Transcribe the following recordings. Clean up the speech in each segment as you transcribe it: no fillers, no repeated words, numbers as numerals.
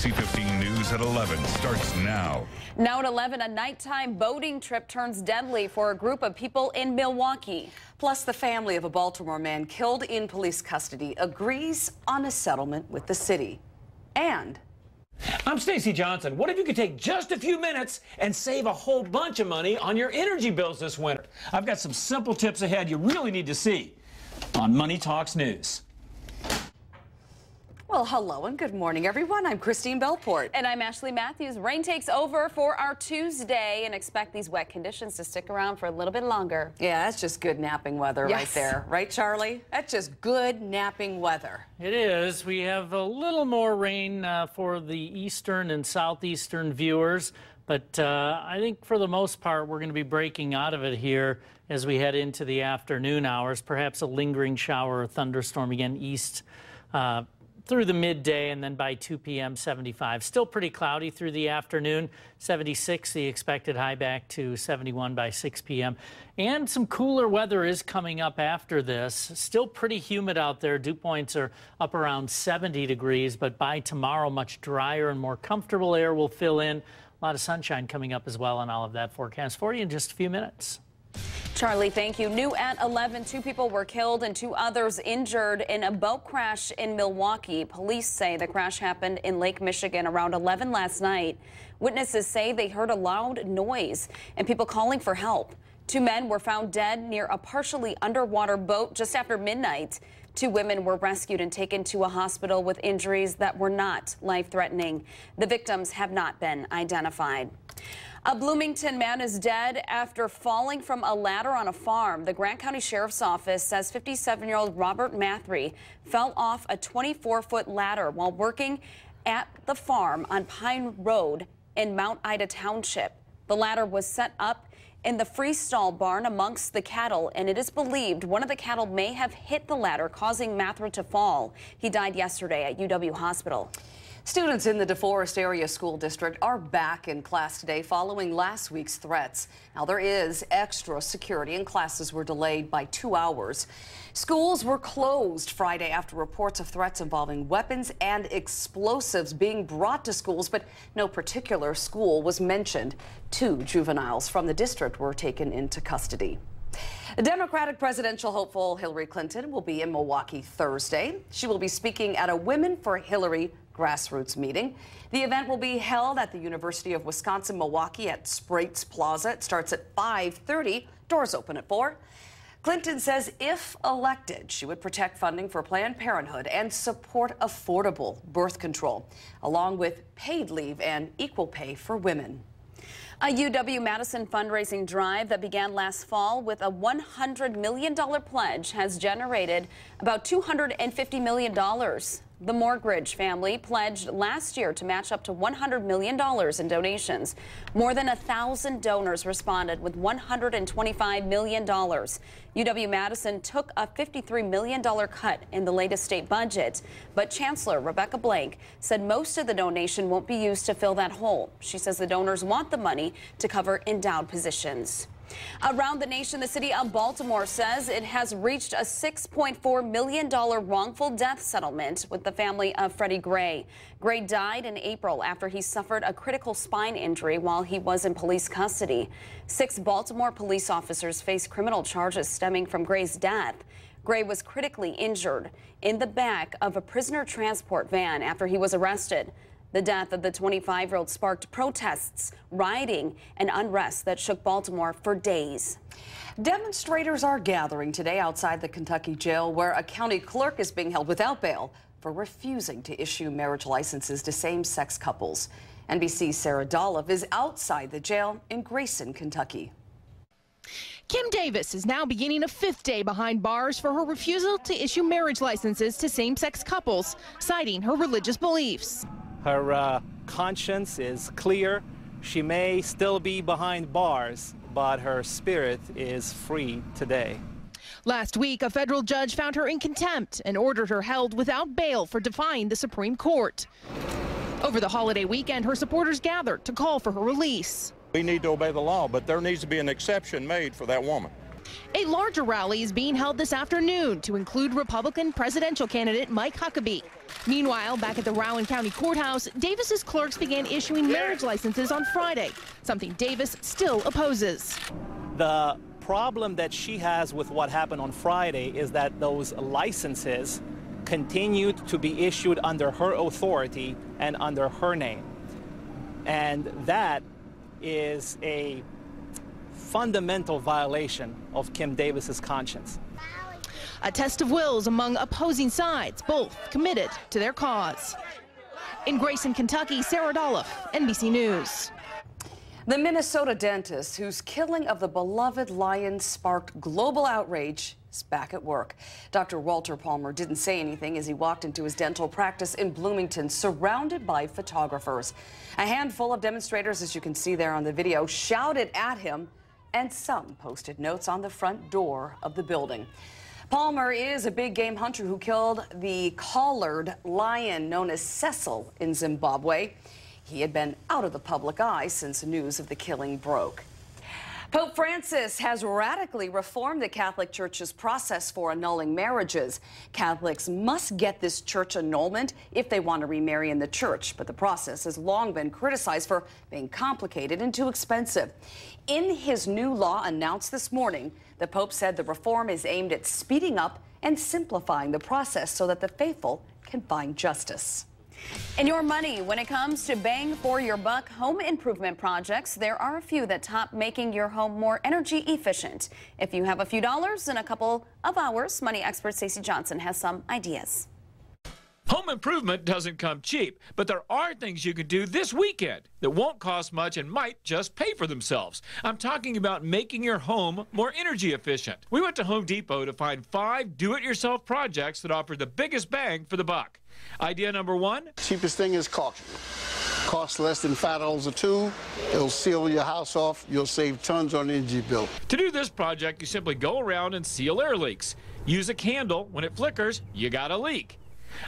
ABC 15 News at 11 starts now. Now at 11, a nighttime boating trip turns deadly for a group of people in Milwaukee. Plus, the family of a Baltimore man killed in police custody agrees on a settlement with the city. And I'm Stacey Johnson. What if you could take just a few minutes and save a whole bunch of money on your energy bills this winter? I've got some simple tips ahead you really need to see on Money Talks News. well, hello and good morning, everyone. I'm Christine Belport. And I'm Ashley Matthews. Rain takes over for our Tuesday and expect these wet conditions to stick around for a little bit longer. Yeah, that's just good napping weather right there. Right, Charlie? That's just good napping weather. It is. We have a little more rain for the eastern and southeastern viewers, but I think for the most part we're going to be breaking out of it here as we head into the afternoon hours. Perhaps a lingering shower or thunderstorm again east through the midday, and then by 2 p.m. 75. Still pretty cloudy through the afternoon. 76 the expected high, back to 71 by 6 p.m. And some cooler weather is coming up after this. Still pretty humid out there. Dew points are up around 70 degrees, but by tomorrow much drier and more comfortable air will fill in. A lot of sunshine coming up as well, and all of that forecast for you in just a few minutes. Charlie, thank you. New at 11, 2 people were killed and 2 others injured in a boat crash in Milwaukee. Police say the crash happened in Lake Michigan around 11 last night. Witnesses say they heard a loud noise and people calling for help. 2 men were found dead near a partially underwater boat just after midnight. 2 women were rescued and taken to a hospital with injuries that were not life-threatening. The victims have not been identified. A Bloomington man is dead after falling from a ladder on a farm. The Grant County Sheriff's Office says 57-year-old Robert Mathry fell off a 24-foot ladder while working at the farm on Pine Road in Mount Ida Township. The ladder was set up in the freestall barn amongst the cattle, and it is believed one of the cattle may have hit the ladder, causing Mathry to fall. He died yesterday at UW Hospital. Students in the DeForest Area School District are back in class today following last week's threats. Now, there is extra security and classes were delayed by 2 hours. Schools were closed Friday after reports of threats involving weapons and explosives being brought to schools, but no particular school was mentioned. 2 juveniles from the district were taken into custody. Democratic presidential hopeful Hillary Clinton will be in Milwaukee Thursday. She will be speaking at a Women for Hillary grassroots meeting. The event will be held at the University of Wisconsin-Milwaukee at Sprates Plaza. It starts at 5:30. Doors open at 4. Clinton says if elected, she would protect funding for Planned Parenthood and support affordable birth control, along with paid leave and equal pay for women. A UW-Madison fundraising drive that began last fall with a $100 million pledge has generated about $250 million. The Morgridge family pledged last year to match up to $100 million in donations. More than 1,000 donors responded with $125 million. UW-Madison took a $53 million cut in the latest state budget, but Chancellor Rebecca Blank said most of the donation won't be used to fill that hole. She says the donors want the money to cover endowed positions. Around the nation, the city of Baltimore says it has reached a $6.4 million wrongful death settlement with the family of Freddie Gray. Gray died in April after he suffered a critical spine injury while he was in police custody. 6 Baltimore police officers face criminal charges stemming from Gray's death. Gray was critically injured in the back of a prisoner transport van after he was arrested. The death of the 25-year-old sparked protests, rioting, and unrest that shook Baltimore for days. Demonstrators are gathering today outside the Kentucky jail, where a county clerk is being held without bail for refusing to issue marriage licenses to same-sex couples. NBC's Sarah Dolliff is outside the jail in Grayson, Kentucky. Kim Davis is now beginning a 5th day behind bars for her refusal to issue marriage licenses to same-sex couples, citing her religious beliefs. Her conscience is clear. She may still be behind bars, but her spirit is free today. Last week, a federal judge found her in contempt and ordered her held without bail for defying the Supreme Court. Over the holiday weekend, her supporters gathered to call for her release. We need to obey the law, but there needs to be an exception made for that woman. A larger rally is being held this afternoon to include Republican presidential candidate Mike Huckabee. Meanwhile, back at the Rowan County Courthouse, Davis's clerks began issuing marriage licenses on Friday, something Davis still opposes. The problem that she has with what happened on Friday is that those licenses continued to be issued under her authority and under her name. And that is a fundamental violation of Kim Davis's conscience. A test of wills among opposing sides, both committed to their cause. In Grayson, Kentucky, Sarah Dolph, NBC News. The Minnesota dentist whose killing of the beloved lion sparked global outrage is back at work. Dr. Walter Palmer didn't say anything as he walked into his dental practice in Bloomington, surrounded by photographers. A handful of demonstrators, as you can see there on the video, shouted at him, and some posted notes on the front door of the building. Palmer is a big game hunter who killed the collared lion known as Cecil in Zimbabwe. He had been out of the public eye since news of the killing broke. Pope Francis has radically reformed the Catholic Church's process for annulling marriages. Catholics must get this church annulment if they want to remarry in the church, but the process has long been criticized for being complicated and too expensive. In his new law announced this morning, the Pope said the reform is aimed at speeding up and simplifying the process so that the faithful can find justice. And your money, when it comes to bang for your buck home improvement projects, there are a few that top making your home more energy efficient. If you have a few dollars in a couple of hours, money expert Stacey Johnson has some ideas. Home improvement doesn't come cheap, but there are things you can do this weekend that won't cost much and might just pay for themselves. I'm talking about making your home more energy efficient. We went to Home Depot to find 5 do-it-yourself projects that offer the biggest bang for the buck. Idea number 1? Cheapest thing is caulking. Costs less than $5 a tube. It'll seal your house off. You'll save tons on energy bill. To do this project, you simply go around and seal air leaks. Use a candle. When it flickers, you got a leak.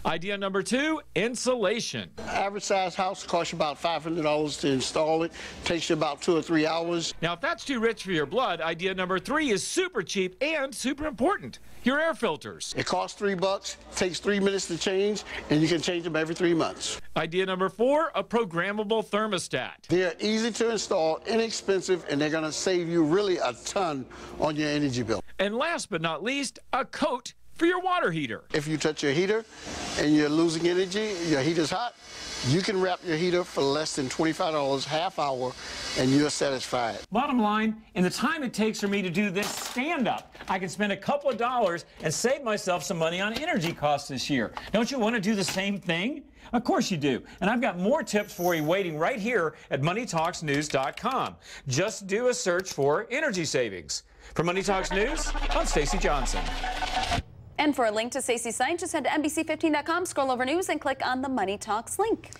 Idea number 2, insulation. Average size house costs you about $500 to install it. Takes you about 2 or 3 hours. Now, if that's too rich for your blood, idea number 3 is super cheap and super important. Your air filters. It costs $3, takes 3 minutes to change, and you can change them every 3 months. Idea number 4, a programmable thermostat. They're easy to install, inexpensive, and they're going to save you really a ton on your energy bill. And last but not least, a coat for your water heater. If you touch your heater and you're losing energy, your heater's hot, you can wrap your heater for less than $25, half hour, and you're satisfied. Bottom line, in the time it takes for me to do this stand-up, I can spend a couple of dollars and save myself some money on energy costs this year. Don't you want to do the same thing? Of course you do. And I've got more tips for you waiting right here at MoneyTalksNews.com. Just do a search for energy savings. For Money Talks News, I'm Stacey Johnson. And for a link to Stacey's site, just head to NBC15.com, scroll over news, and click on the Money Talks link.